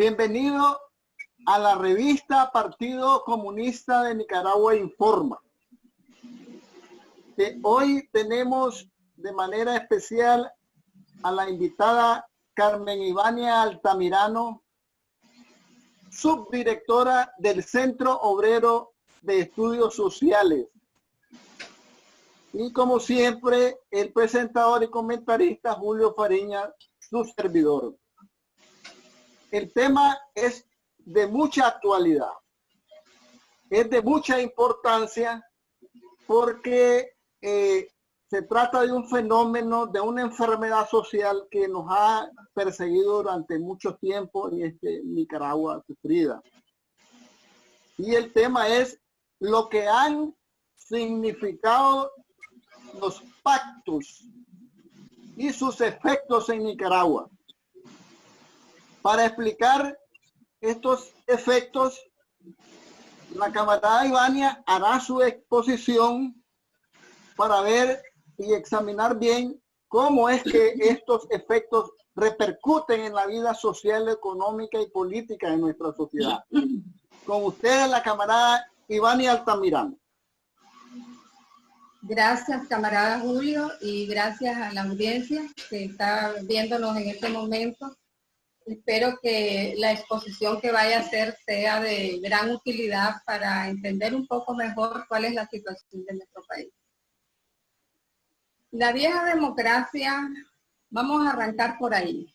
Bienvenido a la revista Partido Comunista de Nicaragua Informa. Hoy tenemos de manera especial a la invitada Carmen Ivania Altamirano, subdirectora del Centro Obrero de Estudios Sociales. Y como siempre, el presentador y comentarista Julio Fariña, su servidor. El tema es de mucha actualidad, es de mucha importancia porque se trata de un fenómeno, de una enfermedad social que nos ha perseguido durante mucho tiempo en Nicaragua sufrida. Y el tema es lo que han significado los pactos y sus efectos en Nicaragua. Para explicar estos efectos, la camarada Ivania hará su exposición para ver y examinar bien cómo es que estos efectos repercuten en la vida social, económica y política de nuestra sociedad. Con ustedes, la camarada Ivania Altamirano. Gracias, camarada Julio, y gracias a la audiencia que está viéndonos en este momento. Espero que la exposición que vaya a hacer sea de gran utilidad para entender un poco mejor cuál es la situación de nuestro país. La vieja democracia, vamos a arrancar por ahí,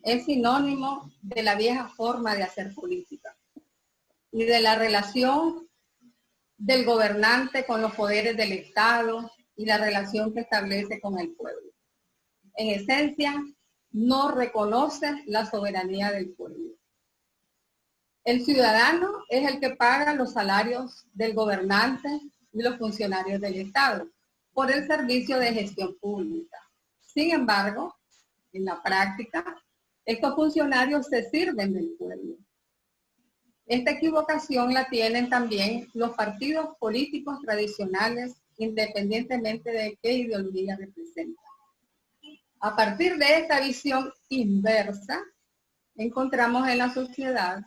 es sinónimo de la vieja forma de hacer política y de la relación del gobernante con los poderes del Estado y la relación que establece con el pueblo. En esencia, no reconoce la soberanía del pueblo. El ciudadano es el que paga los salarios del gobernante y los funcionarios del Estado por el servicio de gestión pública. Sin embargo, en la práctica, estos funcionarios se sirven del pueblo. Esta equivocación la tienen también los partidos políticos tradicionales, independientemente de qué ideología representan. A partir de esta visión inversa, encontramos en la sociedad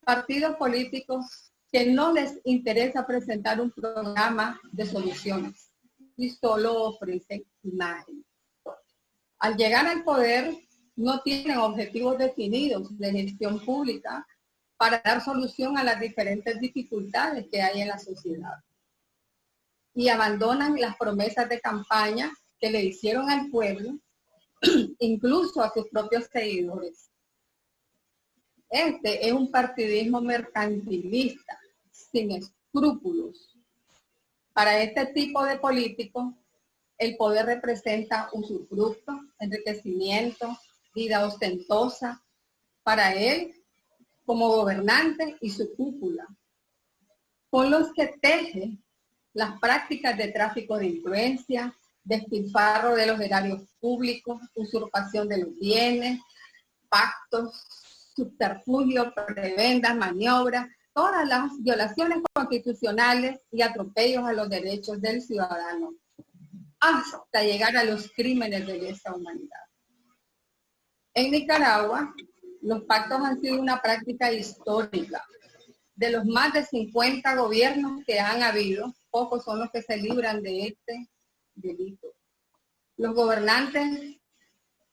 partidos políticos que no les interesa presentar un programa de soluciones y solo ofrecen imagen. Al llegar al poder, no tienen objetivos definidos de gestión pública para dar solución a las diferentes dificultades que hay en la sociedad. Y abandonan las promesas de campaña que le hicieron al pueblo, incluso a sus propios seguidores. Este es un partidismo mercantilista, sin escrúpulos. Para este tipo de políticos, el poder representa usufructo, enriquecimiento, vida ostentosa. Para él, como gobernante y su cúpula, con los que teje las prácticas de tráfico de influencia, despilfarro de los erarios públicos, usurpación de los bienes, pactos, subterfugios, prebendas, maniobras, todas las violaciones constitucionales y atropellos a los derechos del ciudadano, hasta llegar a los crímenes de lesa humanidad. En Nicaragua, los pactos han sido una práctica histórica. De los más de 50 gobiernos que han habido, pocos son los que se libran de este delito. Los gobernantes,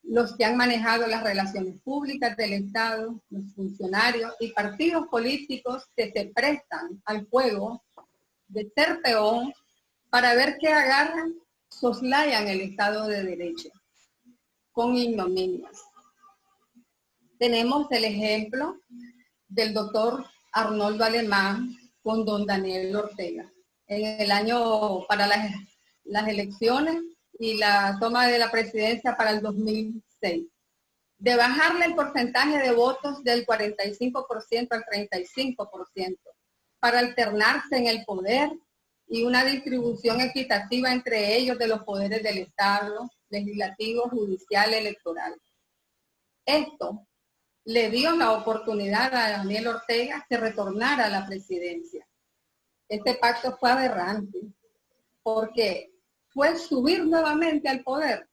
los que han manejado las relaciones públicas del Estado, los funcionarios y partidos políticos que se prestan al juego de ser peón para ver qué agarran, soslayan el Estado de Derecho con ignominias. Tenemos el ejemplo del doctor Arnoldo Alemán con don Daniel Ortega. En el año para las elecciones y la toma de la presidencia para el 2006. De bajarle el porcentaje de votos del 45% al 35%, para alternarse en el poder y una distribución equitativa entre ellos de los poderes del Estado, legislativo, judicial, electoral. Esto le dio la oportunidad a Daniel Ortega que retornara a la presidencia. Este pacto fue aberrante, porque fue subir nuevamente al poder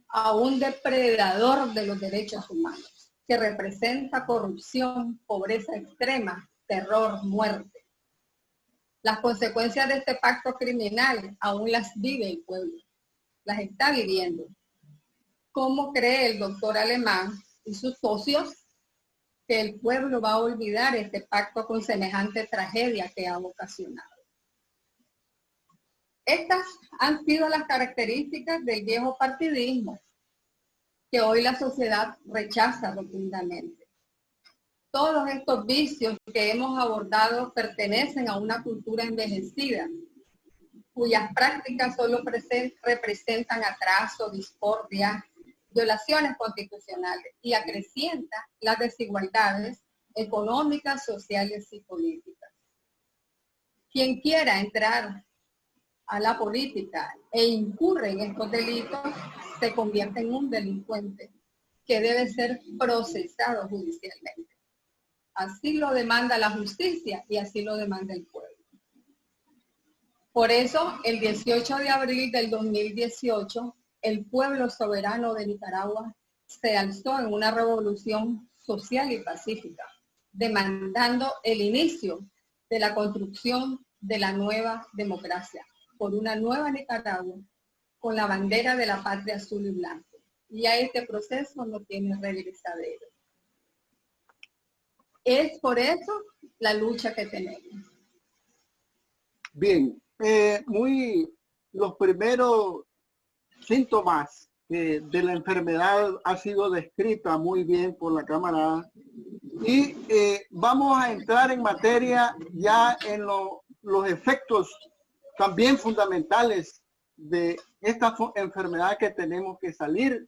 a un depredador de los derechos humanos, que representa corrupción, pobreza extrema, terror, muerte. Las consecuencias de este pacto criminal aún las vive el pueblo, las está viviendo. ¿Cómo cree el doctor Alemán y sus socios que el pueblo va a olvidar este pacto con semejante tragedia que ha ocasionado? Estas han sido las características del viejo partidismo que hoy la sociedad rechaza rotundamente. Todos estos vicios que hemos abordado pertenecen a una cultura envejecida, cuyas prácticas solo representan atraso, discordia, violaciones constitucionales y acrecienta las desigualdades económicas, sociales y políticas. Quien quiera entrar a la política e incurre en estos delitos se convierte en un delincuente que debe ser procesado judicialmente. Así lo demanda la justicia y así lo demanda el pueblo. Por eso, el 18 de abril del 2018, el pueblo soberano de Nicaragua se alzó en una revolución social y pacífica, demandando el inicio de la construcción de la nueva democracia, por una nueva Nicaragua, con la bandera de la patria azul y blanco. Y a este proceso no tiene regresadero. Es por eso la lucha que tenemos. Bien, los primeros síntomas de la enfermedad ha sido descrita muy bien por la camarada y vamos a entrar en materia ya en los efectos también fundamentales de esta enfermedad que tenemos que salir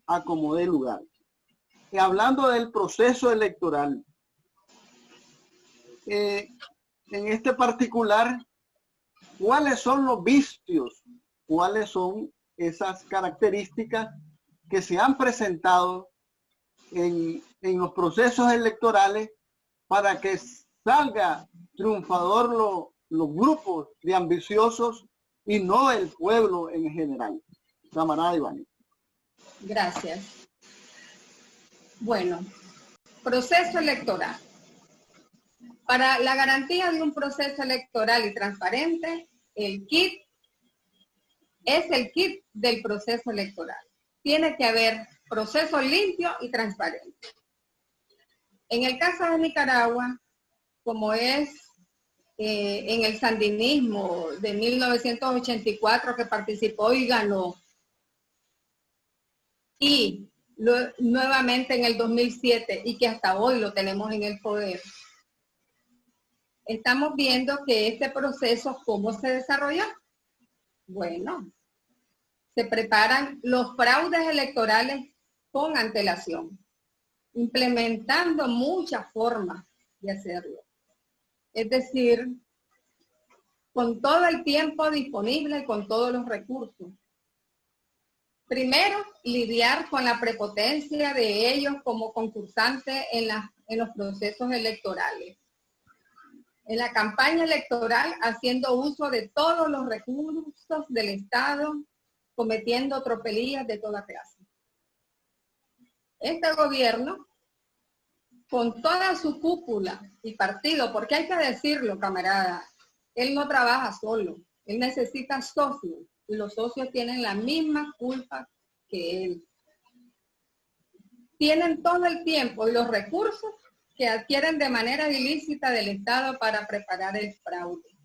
a como dé lugar. Y hablando del proceso electoral, en este particular, ¿cuáles son los vicios? ¿Cuáles son esas características que se han presentado en los procesos electorales para que salga triunfador los grupos de ambiciosos y no el pueblo en general? Camarada Iván. Gracias. Bueno, proceso electoral. Para la garantía de un proceso electoral y transparente, el kit es el kit del proceso electoral. Tiene que haber proceso limpio y transparente. En el caso de Nicaragua, como es en el sandinismo de 1984 que participó y ganó, y nuevamente en el 2007 y que hasta hoy lo tenemos en el poder, estamos viendo que este proceso, ¿cómo se desarrolló? Bueno, se preparan los fraudes electorales con antelación, implementando muchas formas de hacerlo. Es decir, con todo el tiempo disponible y con todos los recursos. Primero, lidiar con la prepotencia de ellos como concursantes en los procesos electorales. En la campaña electoral, haciendo uso de todos los recursos del Estado, cometiendo tropelías de toda clase. Este gobierno, con toda su cúpula y partido, porque hay que decirlo, camarada, él no trabaja solo, él necesita socios, y los socios tienen la misma culpa que él. Tienen todo el tiempo y los recursos que adquieren de manera ilícita del Estado para preparar el fraude.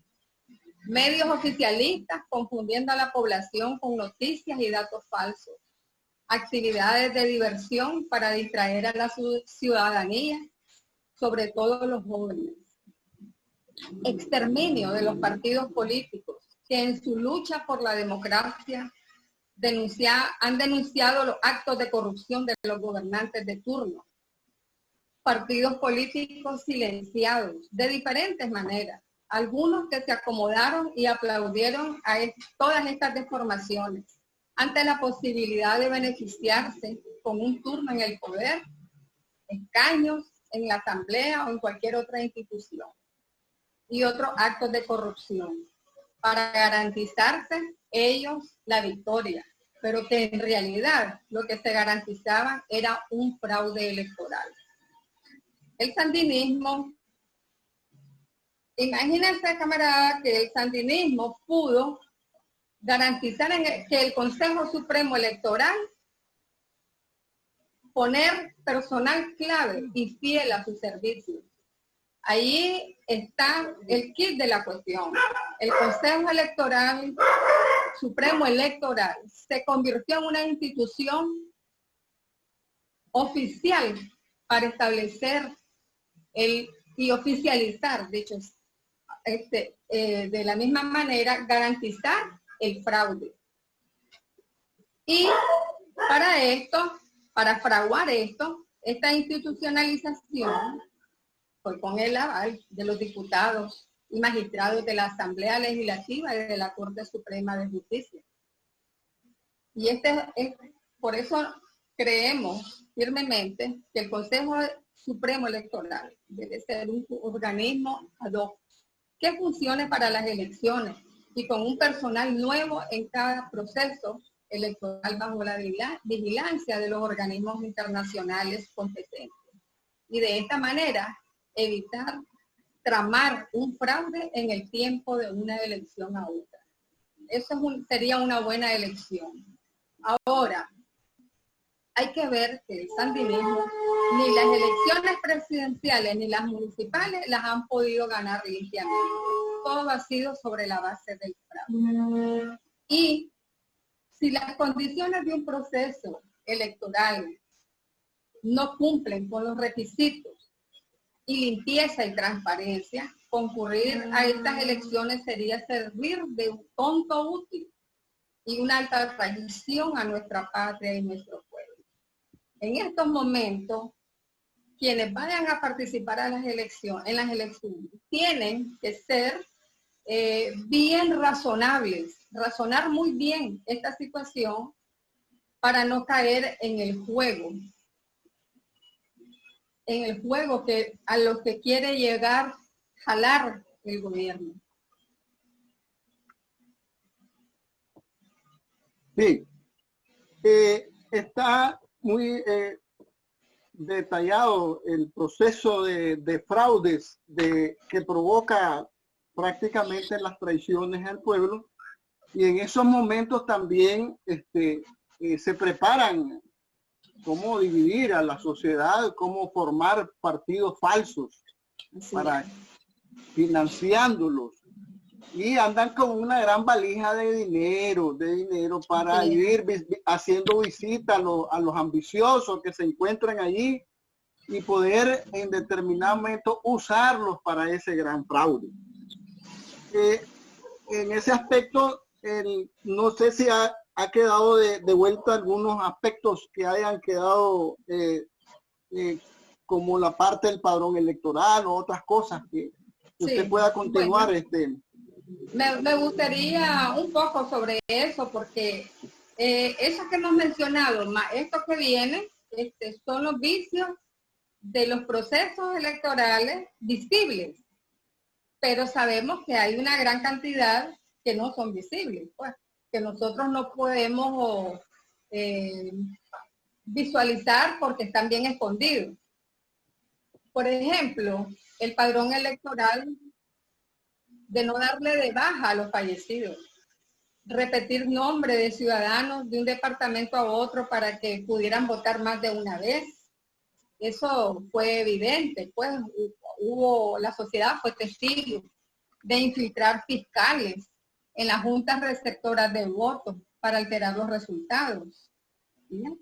Medios oficialistas confundiendo a la población con noticias y datos falsos. Actividades de diversión para distraer a la ciudadanía, sobre todo los jóvenes. Exterminio de los partidos políticos que en su lucha por la democracia han denunciado los actos de corrupción de los gobernantes de turno. Partidos políticos silenciados de diferentes maneras. Algunos que se acomodaron y aplaudieron a todas estas deformaciones ante la posibilidad de beneficiarse con un turno en el poder, escaños en la asamblea o en cualquier otra institución, y otros actos de corrupción para garantizarse ellos la victoria pero que en realidad lo que se garantizaba era un fraude electoral. El sandinismo, imagínense, camarada, que el sandinismo pudo garantizar que el Consejo Supremo Electoral poner personal clave y fiel a su servicio. Ahí está el kit de la cuestión. El Consejo Electoral, Supremo Electoral, se convirtió en una institución oficial para establecer y oficializar, dicho, de la misma manera, garantizar el fraude. Y para esto, para fraguar esto, esta institucionalización fue con el aval de los diputados y magistrados de la Asamblea Legislativa y de la Corte Suprema de Justicia. Y por eso creemos firmemente que el Consejo Supremo Electoral debe ser un organismo ad hoc que funcione para las elecciones y con un personal nuevo en cada proceso electoral bajo la vigilancia de los organismos internacionales competentes. Y de esta manera evitar tramar un fraude en el tiempo de una elección a otra. Eso sería una buena elección. Ahora, hay que ver que el sandinismo, ni las elecciones presidenciales ni las municipales las han podido ganar limpiamente. Todo ha sido sobre la base del fraude. Y si las condiciones de un proceso electoral no cumplen con los requisitos y limpieza y transparencia, concurrir a estas elecciones sería servir de un tonto útil y una alta traición a nuestra patria y nuestro pueblo. En estos momentos, quienes vayan a participar en las elecciones tienen que ser bien razonables, razonar muy bien esta situación para no caer en el juego que a lo que quiere llegar, jalar el gobierno. Sí, está muy detallado el proceso de fraudes que provoca prácticamente las traiciones al pueblo, y en esos momentos también se preparan cómo dividir a la sociedad, cómo formar partidos falsos para financiándolos, y andan con una gran valija de dinero para ir haciendo visitas a los ambiciosos que se encuentran allí y poder en determinado momento usarlos para ese gran fraude. En ese aspecto, no sé si ha quedado de vuelta algunos aspectos que hayan quedado como la parte del padrón electoral o otras cosas que usted pueda continuar. Bueno, me gustaría un poco sobre eso, porque eso que hemos mencionado, más esto que viene, son los vicios de los procesos electorales visibles, pero sabemos que hay una gran cantidad que no son visibles, pues, que nosotros no podemos visualizar porque están bien escondidos. Por ejemplo, el padrón electoral de no darle de baja a los fallecidos, repetir nombre de ciudadanos de un departamento a otro para que pudieran votar más de una vez. Eso fue evidente, pues la sociedad fue testigo de infiltrar fiscales en las juntas receptoras de votos para alterar los resultados. ¿Bien?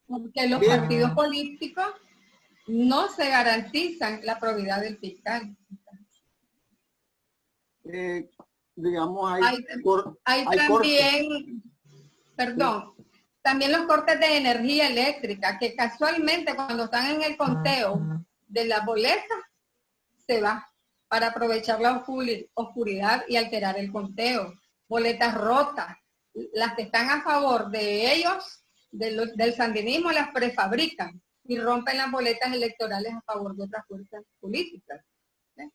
Porque los partidos políticos no se garantizan la probidad del fiscal. Digamos, hay también, perdón, también los cortes de energía eléctrica, que casualmente cuando están en el conteo de las boletas, se va para aprovechar la oscuridad y alterar el conteo. Boletas rotas, las que están a favor de ellos, del sandinismo, las prefabrican y rompen las boletas electorales a favor de otras fuerzas políticas.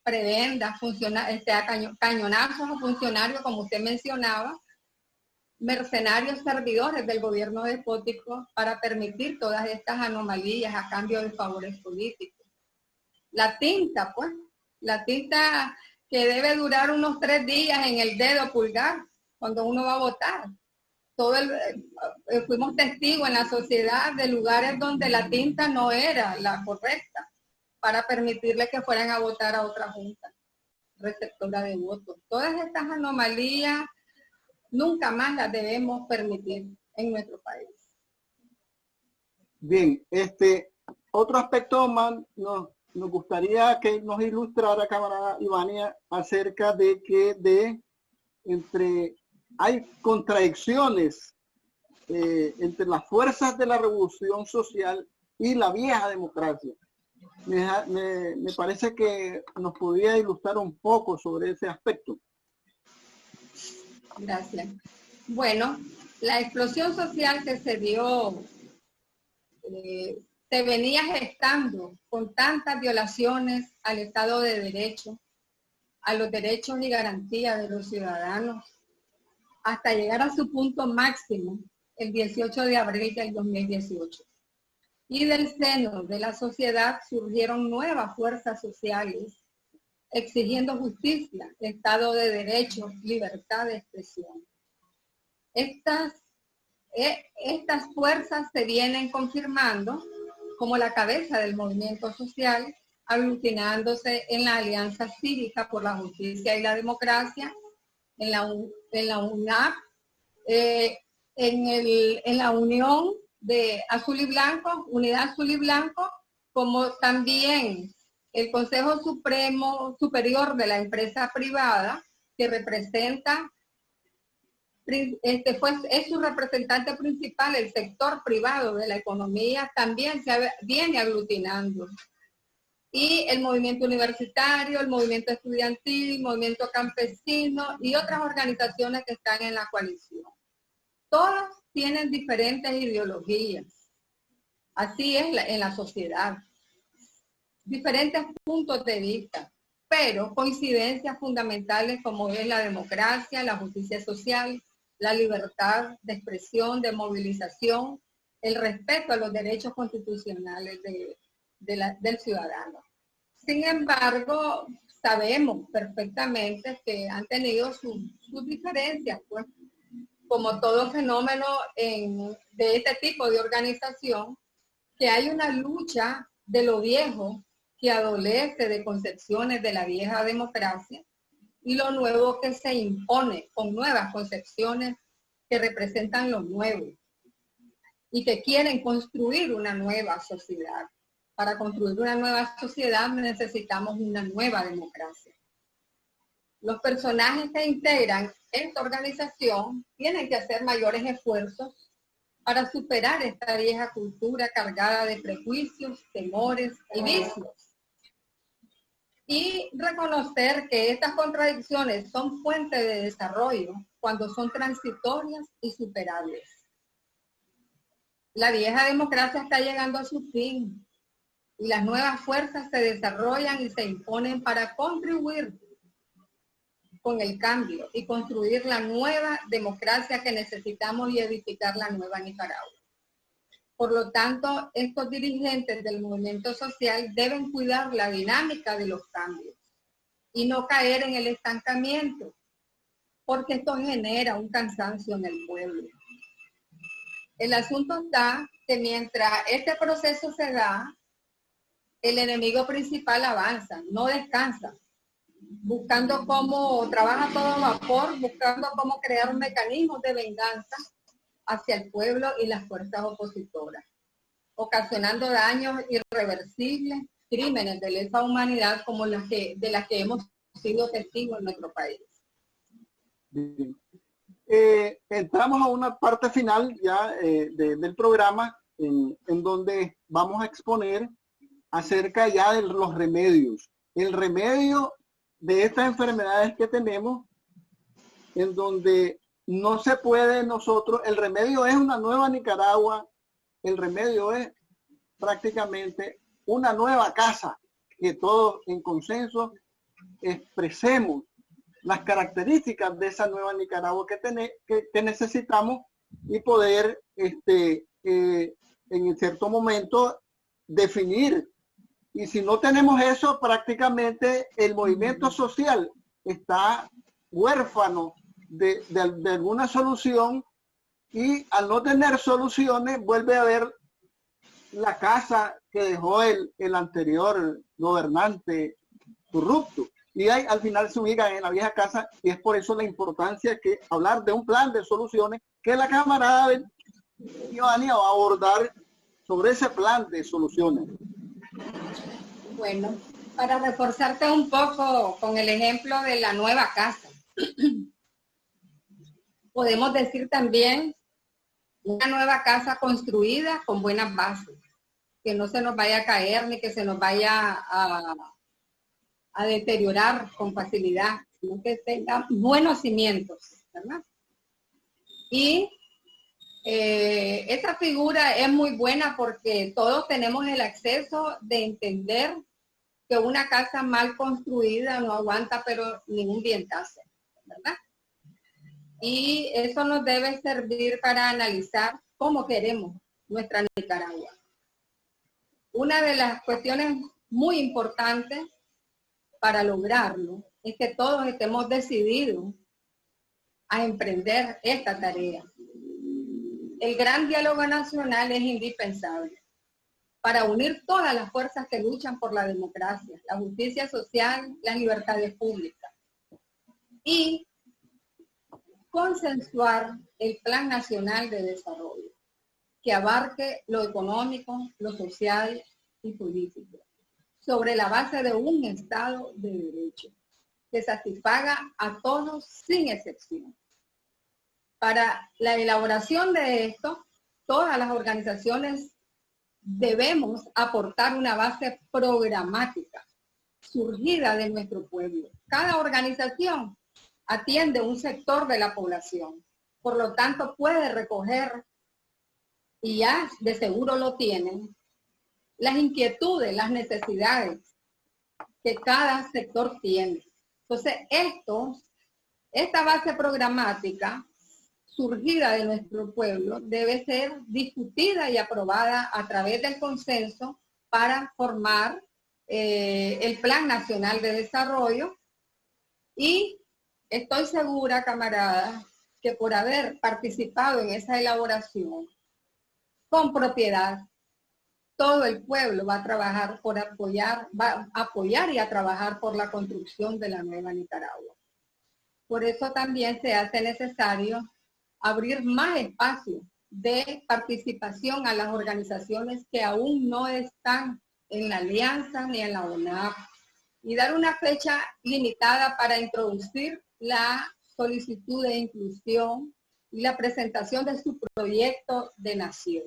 Prebendas, cañonazos a funcionarios, como usted mencionaba, mercenarios servidores del gobierno despótico para permitir todas estas anomalías a cambio de favores políticos. La tinta, pues, la tinta que debe durar unos 3 días en el dedo pulgar cuando uno va a votar. Fuimos testigos en la sociedad de lugares donde la tinta no era la correcta para permitirle que fueran a votar a otra junta receptora de votos. Todas estas anomalías nunca más las debemos permitir en nuestro país. Bien, otro aspecto más nos gustaría que nos ilustrara, camarada Ivania, acerca de que hay contradicciones entre las fuerzas de la revolución social y la vieja democracia. Me parece que nos podría ilustrar un poco sobre ese aspecto. Gracias. Bueno, la explosión social que se dio se venía gestando con tantas violaciones al Estado de Derecho, a los derechos y garantías de los ciudadanos, hasta llegar a su punto máximo el 18 de abril del 2018. Y del seno de la sociedad surgieron nuevas fuerzas sociales exigiendo justicia, Estado de Derecho, libertad de expresión. Estas fuerzas se vienen confirmando como la cabeza del movimiento social, aglutinándose en la Alianza Cívica por la Justicia y la Democracia, en la UNAP, en la Unión de Azul y Blanco, Unidad Azul y Blanco, como también el Consejo Superior de la Empresa Privada, que representa, es su representante principal, el sector privado de la economía, también viene aglutinando. Y el movimiento universitario, el movimiento estudiantil, el movimiento campesino y otras organizaciones que están en la coalición. Todos tienen diferentes ideologías. Así es en la sociedad. Diferentes puntos de vista, pero coincidencias fundamentales como es la democracia, la justicia social, la libertad de expresión, de movilización, el respeto a los derechos constitucionales del ciudadano. Sin embargo, sabemos perfectamente que han tenido sus diferencias, pues, como todo fenómeno de este tipo de organización, que hay una lucha de lo viejo que adolece de concepciones de la vieja democracia y lo nuevo que se impone con nuevas concepciones que representan lo nuevo y que quieren construir una nueva sociedad. Para construir una nueva sociedad necesitamos una nueva democracia. Los personajes que integran esta organización tienen que hacer mayores esfuerzos para superar esta vieja cultura cargada de prejuicios, temores y vicios. Y reconocer que estas contradicciones son fuente de desarrollo cuando son transitorias y superables. La vieja democracia está llegando a su fin y las nuevas fuerzas se desarrollan y se imponen para contribuir con el cambio y construir la nueva democracia que necesitamos y edificar la nueva Nicaragua. Por lo tanto, estos dirigentes del movimiento social deben cuidar la dinámica de los cambios y no caer en el estancamiento, porque esto genera un cansancio en el pueblo. El asunto está que mientras este proceso se da, el enemigo principal avanza, no descansa, buscando cómo trabaja todo vapor, buscando cómo crear mecanismos de venganza hacia el pueblo y las fuerzas opositoras, ocasionando daños irreversibles, crímenes de lesa humanidad como de las que hemos sido testigos en nuestro país. Bien. Entramos a una parte final ya del programa en donde vamos a exponer acerca ya de los remedios. El remedio de estas enfermedades que tenemos, en donde no se puede el remedio es una nueva Nicaragua, el remedio es prácticamente una nueva casa, que todos en consenso expresemos las características de esa nueva Nicaragua que necesitamos y poder en cierto momento definir. Y si no tenemos eso, prácticamente el movimiento social está huérfano de alguna solución, y al no tener soluciones vuelve a haber la casa que dejó el anterior gobernante corrupto. Y ahí, al final se ubican en la vieja casa, y es por eso la importancia que hablar de un plan de soluciones que la camarada Ivania va a abordar sobre ese plan de soluciones. Bueno, para reforzarte un poco con el ejemplo de la nueva casa, podemos decir también una nueva casa construida con buenas bases, que no se nos vaya a caer ni que se nos vaya a deteriorar con facilidad, sino que tenga buenos cimientos, ¿verdad? Y esta figura es muy buena porque todos tenemos el acceso de entender que una casa mal construida no aguanta pero ningún vientazo, ¿verdad? Y eso nos debe servir para analizar cómo queremos nuestra Nicaragua. Una de las cuestiones muy importantes para lograrlo es que todos estemos decididos a emprender esta tarea. El gran diálogo nacional es indispensable para unir todas las fuerzas que luchan por la democracia, la justicia social, las libertades públicas y consensuar el Plan Nacional de Desarrollo que abarque lo económico, lo social y político, sobre la base de un Estado de Derecho que satisfaga a todos sin excepción. Para la elaboración de esto, todas las organizaciones debemos aportar una base programática surgida de nuestro pueblo. Cada organización atiende un sector de la población, por lo tanto puede recoger, y ya de seguro lo tienen, las inquietudes, las necesidades que cada sector tiene. Entonces, esta base programática surgida de nuestro pueblo debe ser discutida y aprobada a través del consenso para formar el Plan Nacional de Desarrollo. Y estoy segura, camaradas, que por haber participado en esa elaboración con propiedad, todo el pueblo va a trabajar por apoyar, va a apoyar y a trabajar por la construcción de la nueva Nicaragua. Por eso también se hace necesario abrir más espacio de participación a las organizaciones que aún no están en la alianza ni en la ONAP, y dar una fecha limitada para introducir la solicitud de inclusión y la presentación de su proyecto de nación.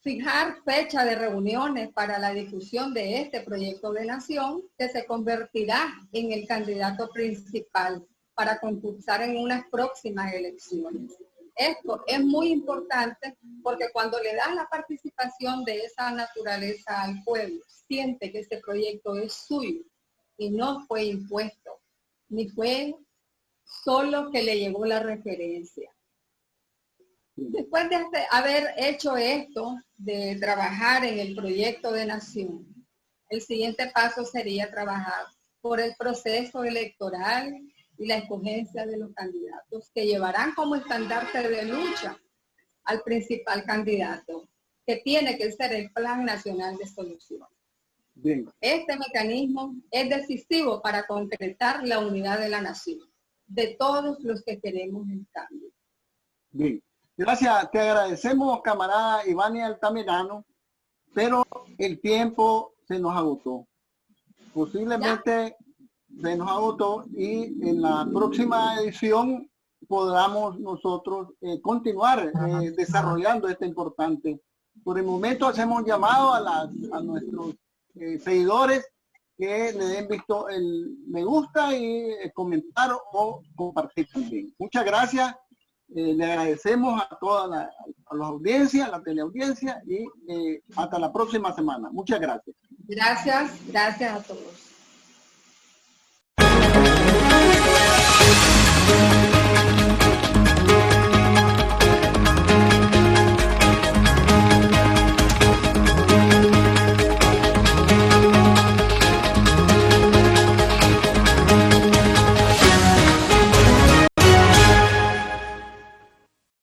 Fijar fecha de reuniones para la discusión de este proyecto de nación, que se convertirá en el candidato principal para concursar en unas próximas elecciones. Esto es muy importante porque cuando le das la participación de esa naturaleza al pueblo, siente que este proyecto es suyo y no fue impuesto, ni fue solo que le llegó la referencia. Después de haber hecho esto, de trabajar en el proyecto de nación, el siguiente paso sería trabajar por el proceso electoral y la escogencia de los candidatos que llevarán como estandarte de lucha al principal candidato, que tiene que ser el Plan Nacional de Solución. Bien. Este mecanismo es decisivo para concretar la unidad de la nación, de todos los que queremos el cambio. Bien. Gracias, te agradecemos, camarada Ivania Altamirano, pero el tiempo se nos agotó. Posiblemente se nos agotó y en la próxima edición podamos nosotros continuar desarrollando este importante. Por el momento hacemos llamado a nuestros seguidores que le den visto el me gusta y comentar o compartir también. Muchas gracias. Le agradecemos a toda la audiencia, la teleaudiencia, y hasta la próxima semana. Muchas gracias. Gracias a todos. Gracias.